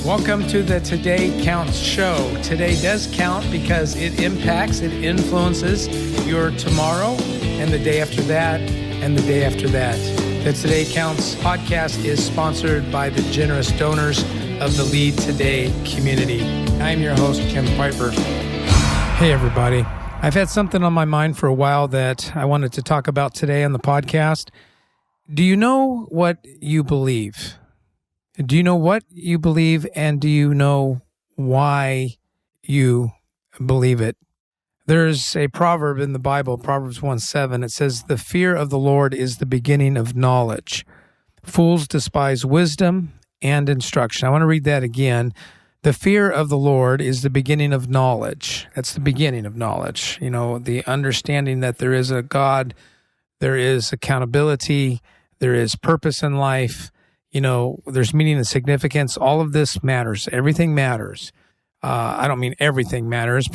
Welcome to the Today Counts show. Today does count because it impacts, it influences your tomorrow and the day after that and the day after that. The Today Counts podcast is sponsored by the generous donors of the Lead Today community. I'm your host, Kim Piper. Hey, everybody. I've had something on my mind for a while that I wanted to talk about today on the podcast. Do you know what you believe? Do you know what you believe, and do you know why you believe it? There's a proverb in the Bible, Proverbs 1:7. It says, "The fear of the Lord is the beginning of knowledge. Fools despise wisdom and instruction." I want to read that again. The fear of the Lord is the beginning of knowledge. That's the beginning of knowledge. You know, the understanding that there is a God, there is accountability, there is purpose in life. You know, there's meaning and significance. All of this matters. Everything matters. I don't mean everything matters,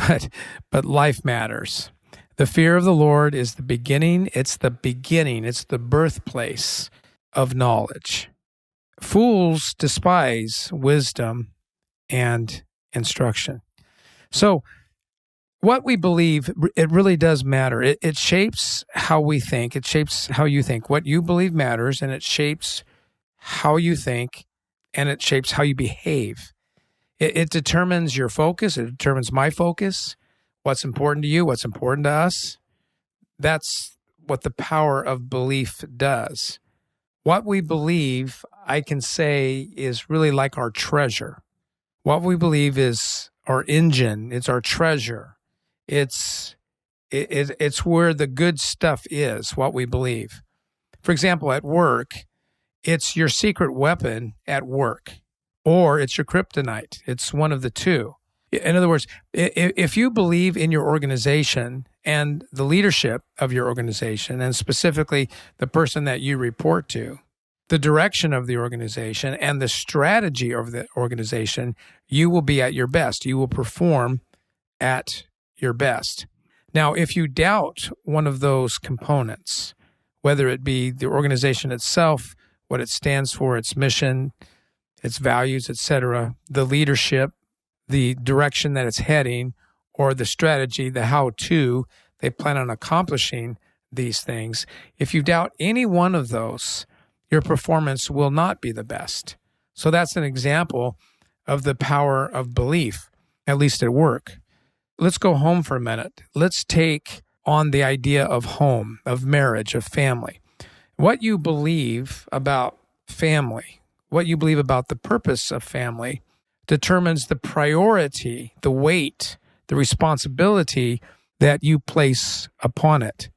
but life matters. The fear of the Lord is the beginning. It's the beginning. It's the birthplace of knowledge. Fools despise wisdom and instruction. So what we believe, it really does matter. It shapes how we think. It shapes how you think. What you believe matters, and it shapes how you think, and it shapes how you behave. It determines your focus. It determines my focus, what's important to you, what's important to us. That's what the power of belief does. What we believe, I can say, is really like our treasure. What we believe is our engine. It's our treasure. It's where the good stuff is, what we believe. For example, at work, it's your secret weapon at work, or it's your kryptonite. It's one of the two. In other words, if you believe in your organization and the leadership of your organization, and specifically the person that you report to, the direction of the organization and the strategy of the organization, you will be at your best. You will perform at your best. Now, if you doubt one of those components, whether it be the organization itself, what it stands for, its mission, its values, etc., the leadership, the direction that it's heading, or the strategy, the how-to, they plan on accomplishing these things. If you doubt any one of those, your performance will not be the best. So that's an example of the power of belief, at least at work. Let's go home for a minute. Let's take on the idea of home, of marriage, of family. What you believe about family, what you believe about the purpose of family, determines the priority, the weight, the responsibility that you place upon it.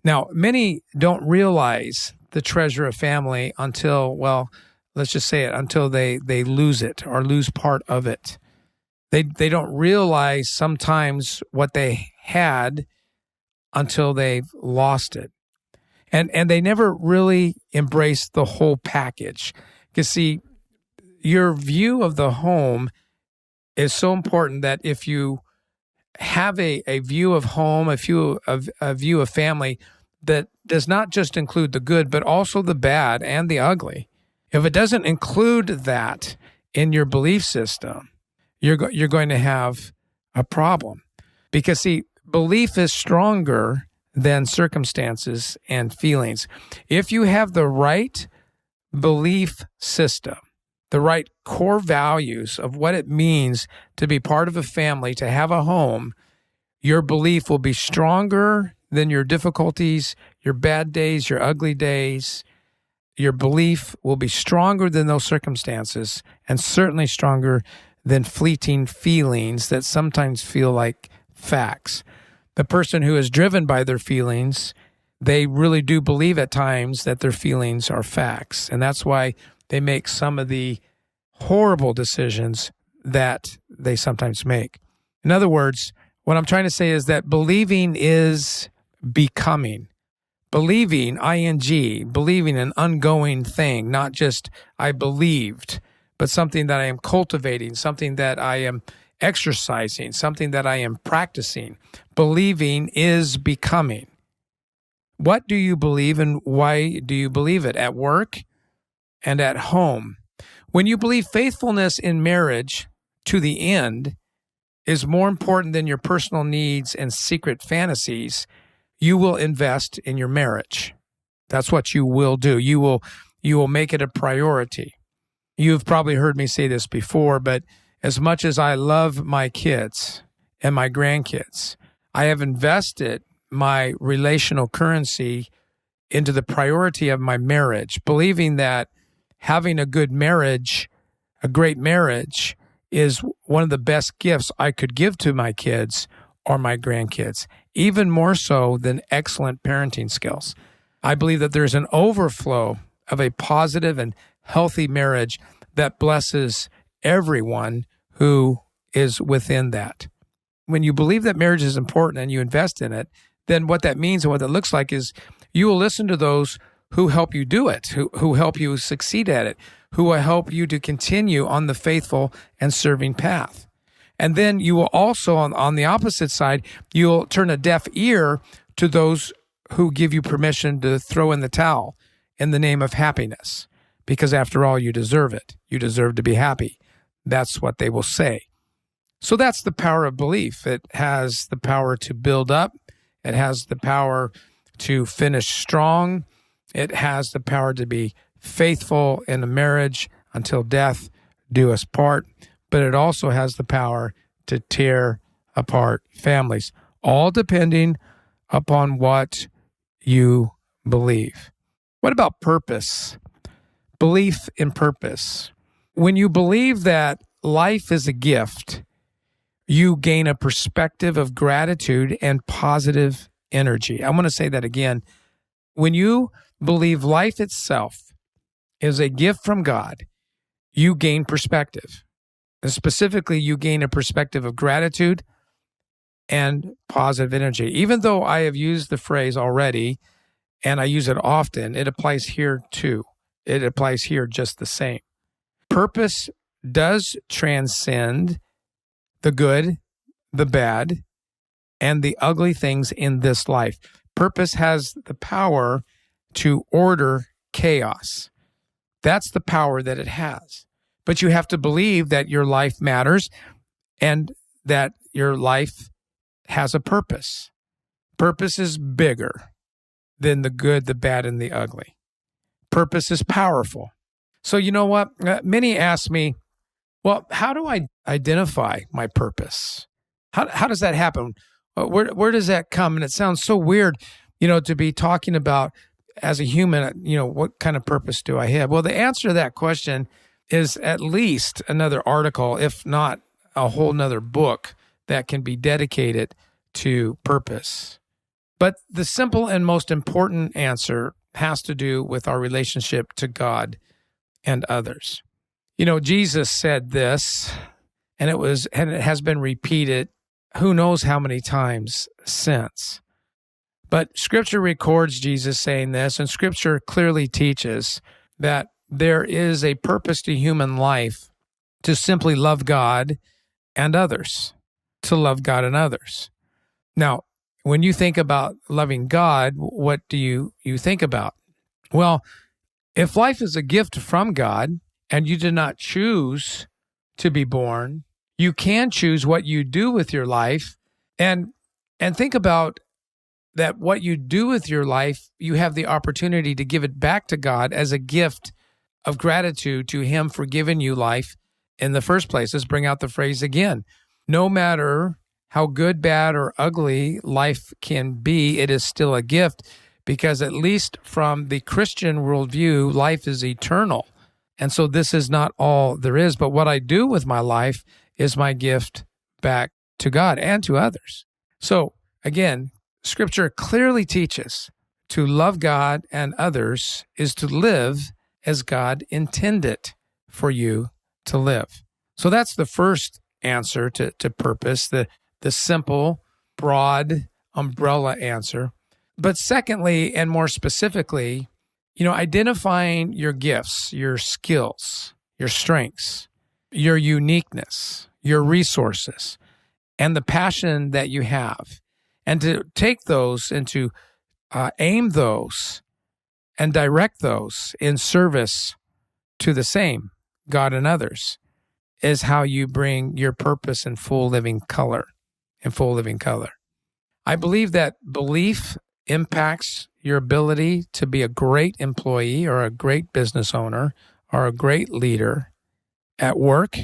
Now, many don't realize the treasure of family until, well, let's just say it, until they lose it or lose part of it. They don't realize sometimes what they had until they've lost it. And they never really embrace the whole package. Because see, your view of the home is so important that if you have a view of home, a view of family that does not just include the good, but also the bad and the ugly. If it doesn't include that in your belief system, you're going to have a problem. Because see, belief is stronger than circumstances and feelings. If you have the right belief system, the right core values of what it means to be part of a family, to have a home, your belief will be stronger than your difficulties, your bad days, your ugly days. Your belief will be stronger than those circumstances, and certainly stronger than fleeting feelings that sometimes feel like facts. The person who is driven by their feelings, they really do believe at times that their feelings are facts. And that's why they make some of the horrible decisions that they sometimes make. In other words, what I'm trying to say is that believing is becoming. Believing, ing, believing an ongoing thing, not just I believed, but something that I am cultivating, something that I am exercising, something that I am practicing. Believing is becoming. What do you believe and why do you believe it? At work and at home. When you believe faithfulness in marriage to the end is more important than your personal needs and secret fantasies, you will invest in your marriage. That's what you will do. You will make it a priority. You've probably heard me say this before, but as much as I love my kids and my grandkids, I have invested my relational currency into the priority of my marriage, believing that having a good marriage, a great marriage, is one of the best gifts I could give to my kids or my grandkids, even more so than excellent parenting skills. I believe that there's an overflow of a positive and healthy marriage that blesses everyone who is within that. When you believe that marriage is important and you invest in it, then what that means and what that looks like is you will listen to those who help you do it, who help you succeed at it, who will help you to continue on the faithful and serving path. And then you will also, on the opposite side, you'll turn a deaf ear to those who give you permission to throw in the towel in the name of happiness. Because after all, you deserve it. You deserve to be happy. That's what they will say. So that's the power of belief. It has the power to build up. It has the power to finish strong. It has the power to be faithful in a marriage until death do us part. But it also has the power to tear apart families, all depending upon what you believe. What about purpose? Belief in purpose. When you believe that life is a gift, you gain a perspective of gratitude and positive energy. I want to say that again. When you believe life itself is a gift from God, you gain perspective. And specifically, you gain a perspective of gratitude and positive energy. Even though I have used the phrase already, and I use it often, it applies here too. It applies here just the same. Purpose does transcend the good, the bad, and the ugly things in this life. Purpose has the power to order chaos. That's the power that it has. But you have to believe that your life matters and that your life has a purpose. Purpose is bigger than the good, the bad, and the ugly. Purpose is powerful. So you know what? Many ask me, well, how do I identify my purpose? How does that happen? Where does that come? And it sounds so weird, to be talking about as a human, what kind of purpose do I have? Well, the answer to that question is at least another article, if not a whole nother book that can be dedicated to purpose. But the simple and most important answer has to do with our relationship to God and others. Jesus said this, and it has been repeated who knows how many times since. But Scripture records Jesus saying this, and Scripture clearly teaches that there is a purpose to human life to simply love God and others, to love God and others. Now, when you think about loving God, what do you think about? Well, if life is a gift from God and you did not choose to be born, you can choose what you do with your life and think about that what you do with your life, you have the opportunity to give it back to God as a gift of gratitude to Him for giving you life in the first place. Let's bring out the phrase again. No matter how good, bad, or ugly life can be, it is still a gift because at least from the Christian worldview, life is eternal. And so this is not all there is, but what I do with my life is my gift back to God and to others. So again, Scripture clearly teaches to love God and others is to live as God intended for you to live. So that's the first answer to purpose, the simple, broad umbrella answer. But secondly, and more specifically, identifying your gifts, your skills, your strengths, your uniqueness, your resources, and the passion that you have, and to take those and to aim those and direct those in service to the same. God, and others is how you bring your purpose in full living color. I believe that belief impacts your ability to be a great employee or a great business owner or a great leader at work.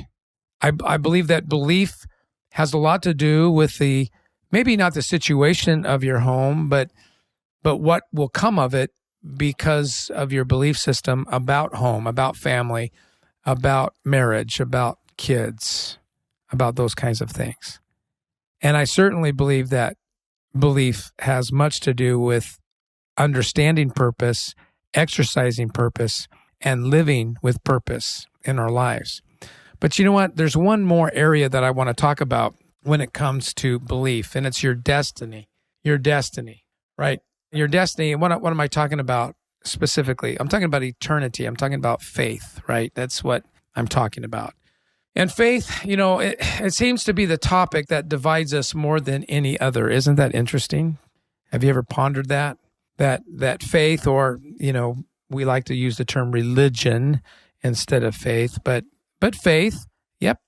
I believe that belief has a lot to do with maybe not the situation of your home, but what will come of it because of your belief system about home, about family, about marriage, about kids, about those kinds of things. And I certainly believe that belief has much to do with understanding purpose, exercising purpose, and living with purpose in our lives. But you know what? There's one more area that I want to talk about when it comes to belief, and it's your destiny. Your destiny, right? Your destiny. And what am I talking about specifically? I'm talking about eternity. I'm talking about faith, right? That's what I'm talking about. And faith, it seems to be the topic that divides us more than any other. Isn't that interesting? Have you ever pondered that? That faith, or, we like to use the term religion instead of faith, but faith, yep.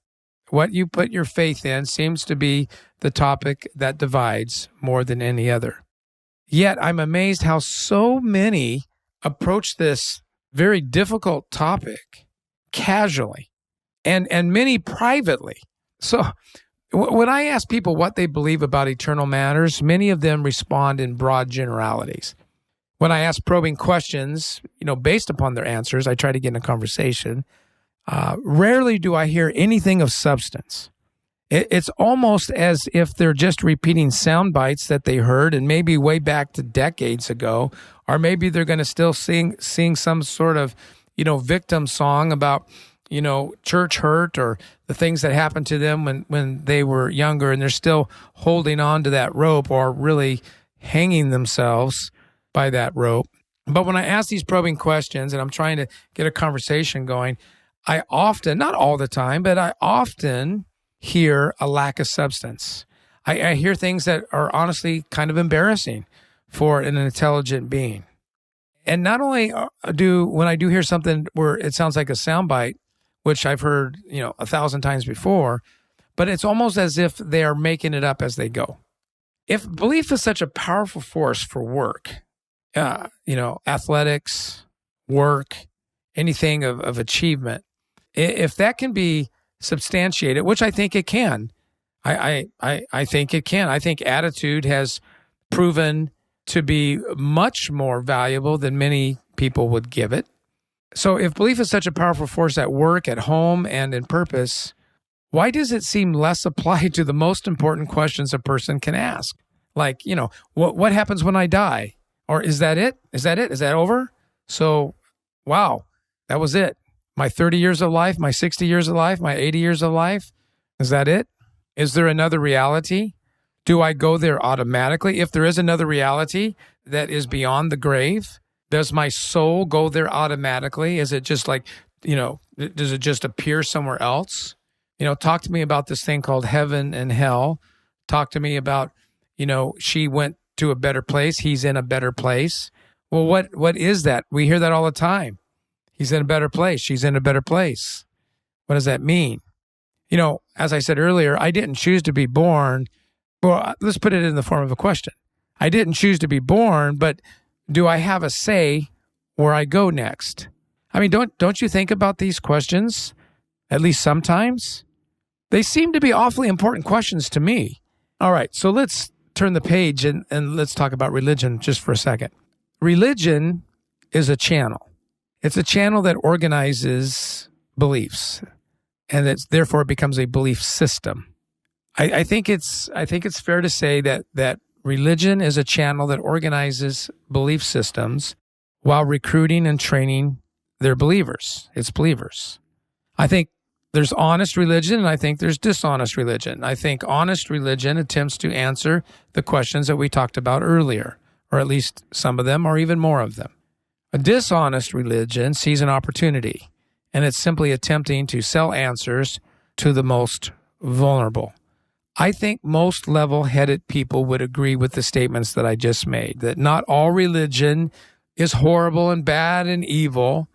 What you put your faith in seems to be the topic that divides more than any other. Yet I'm amazed how so many approach this very difficult topic casually. And many privately. So when I ask people what they believe about eternal matters, many of them respond in broad generalities. When I ask probing questions, based upon their answers, I try to get in a conversation. Rarely do I hear anything of substance. It's almost as if they're just repeating sound bites that they heard, and maybe way back to decades ago, or maybe they're going to still sing some sort of, victim song about, church hurt or the things that happened to them when they were younger, and they're still holding on to that rope or really hanging themselves by that rope. But when I ask these probing questions and I'm trying to get a conversation going, I often, not all the time, but I often hear a lack of substance. I hear things that are honestly kind of embarrassing for an intelligent being. And not only when I do hear something where it sounds like a soundbite, which I've heard, 1,000 times before, but it's almost as if they are making it up as they go. If belief is such a powerful force for work, athletics, work, anything of achievement, if that can be substantiated, which I think it can, I think it can. I think attitude has proven to be much more valuable than many people would give it. So if belief is such a powerful force at work, at home, and in purpose, why does it seem less applied to the most important questions a person can ask? Like, what happens when I die? Or is that it? Is that it? Is that over? So, wow, that was it. My 30 years of life, my 60 years of life, my 80 years of life, is that it? Is there another reality? Do I go there automatically? If there is another reality that is beyond the grave, does my soul go there automatically? Is it just like, does it just appear somewhere else? Talk to me about this thing called heaven and hell. Talk to me about, she went to a better place. He's in a better place. Well, what is that? We hear that all the time. He's in a better place. She's in a better place. What does that mean? As I said earlier, I didn't choose to be born. Well, let's put it in the form of a question. I didn't choose to be born, but do I have a say where I go next? I mean, don't you think about these questions, at least sometimes? They seem to be awfully important questions to me. All right, so let's turn the page and let's talk about religion just for a second. Religion is a channel. It's a channel that organizes beliefs, and therefore it becomes a belief system. I think it's fair to say that religion is a channel that organizes belief systems while recruiting and training its believers. I think there's honest religion, and I think there's dishonest religion. I think honest religion attempts to answer the questions that we talked about earlier, or at least some of them, or even more of them. A dishonest religion sees an opportunity, and it's simply attempting to sell answers to the most vulnerable. I think most level-headed people would agree with the statements that I just made, that not all religion is horrible and bad and evil,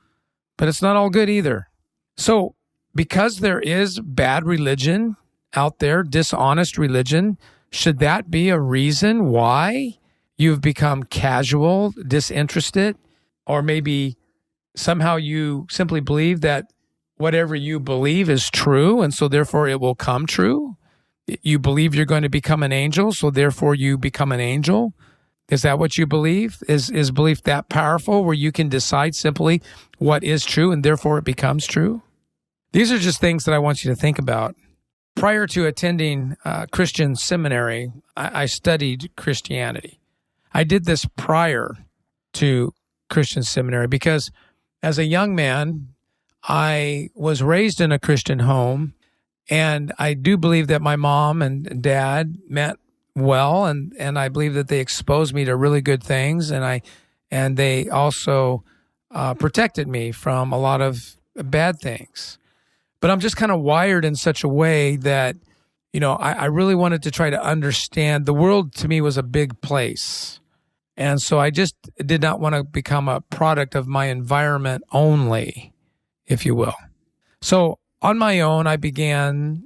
but it's not all good either. So because there is bad religion out there, dishonest religion, should that be a reason why you've become casual, disinterested, or maybe somehow you simply believe that whatever you believe is true, and so therefore it will come true? You believe you're going to become an angel, so therefore you become an angel? Is that what you believe? Is belief that powerful where you can decide simply what is true and therefore it becomes true? These are just things that I want you to think about. Prior to attending Christian seminary, I studied Christianity. I did this prior to Christian seminary because as a young man, I was raised in a Christian home, and I do believe that my mom and dad meant well, and I believe that they exposed me to really good things, and they also protected me from a lot of bad things. But I'm just kind of wired in such a way that, I really wanted to try to understand. The world to me was a big place. And so I just did not want to become a product of my environment only, if you will. So on my own, I began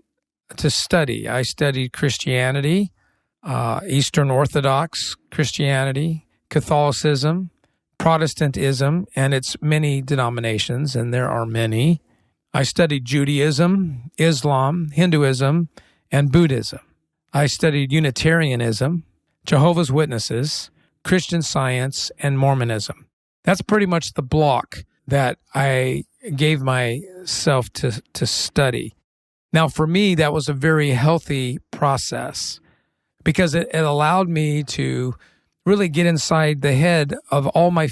to study. I studied Christianity, Eastern Orthodox Christianity, Catholicism, Protestantism, and its many denominations, and there are many. I studied Judaism, Islam, Hinduism, and Buddhism. I studied Unitarianism, Jehovah's Witnesses, Christian Science, and Mormonism. That's pretty much the block that I gave myself to study. Now, for me, that was a very healthy process because it allowed me to really get inside the head of all my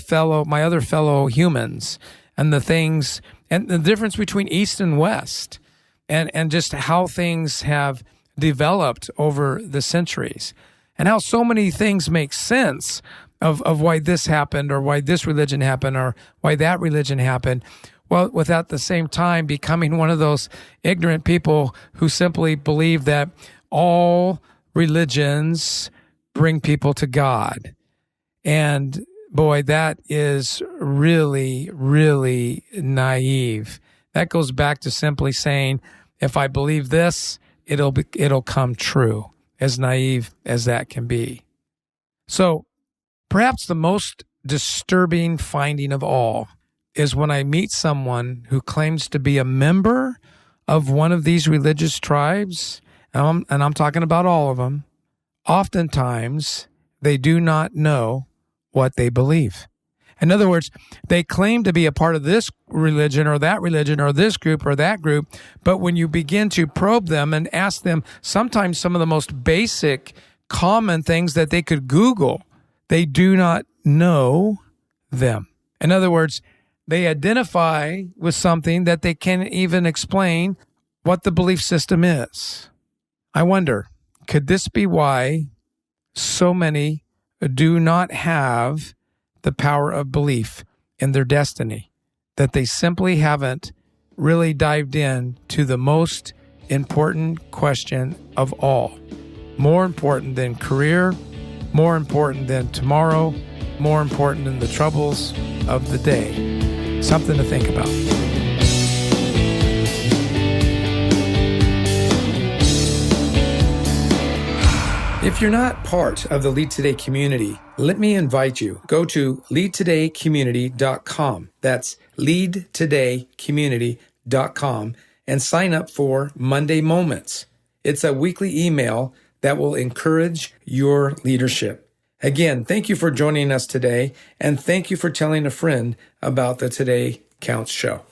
other fellow humans, and the things and the difference between East and West, and just how things have developed over the centuries, and how so many things make sense of why this happened, or why this religion happened, or why that religion happened. Well, without at the same time becoming one of those ignorant people who simply believe that all religions bring people to God. And boy, that is really, really naive. That goes back to simply saying, if I believe this, it'll come true. As naive as that can be. So perhaps the most disturbing finding of all is when I meet someone who claims to be a member of one of these religious tribes, and I'm talking about all of them. Oftentimes, they do not know what they believe. In other words, they claim to be a part of this religion or this group or that group, but when you begin to probe them and ask them sometimes some of the most basic, common things that they could Google, they do not know them. In other words, they identify with something that they can't even explain what the belief system is. I wonder, could this be why so many do not have the power of belief in their destiny, that they simply haven't really dived in to the most important question of all, more important than career, more important than tomorrow, more important than the troubles of the day? Something to think about. If you're not part of the Lead Today community, let me invite you. Go to leadtodaycommunity.com. That's leadtodaycommunity.com and sign up for Monday Moments. It's a weekly email that will encourage your leadership. Again, thank you for joining us today, and thank you for telling a friend about the Today Counts show.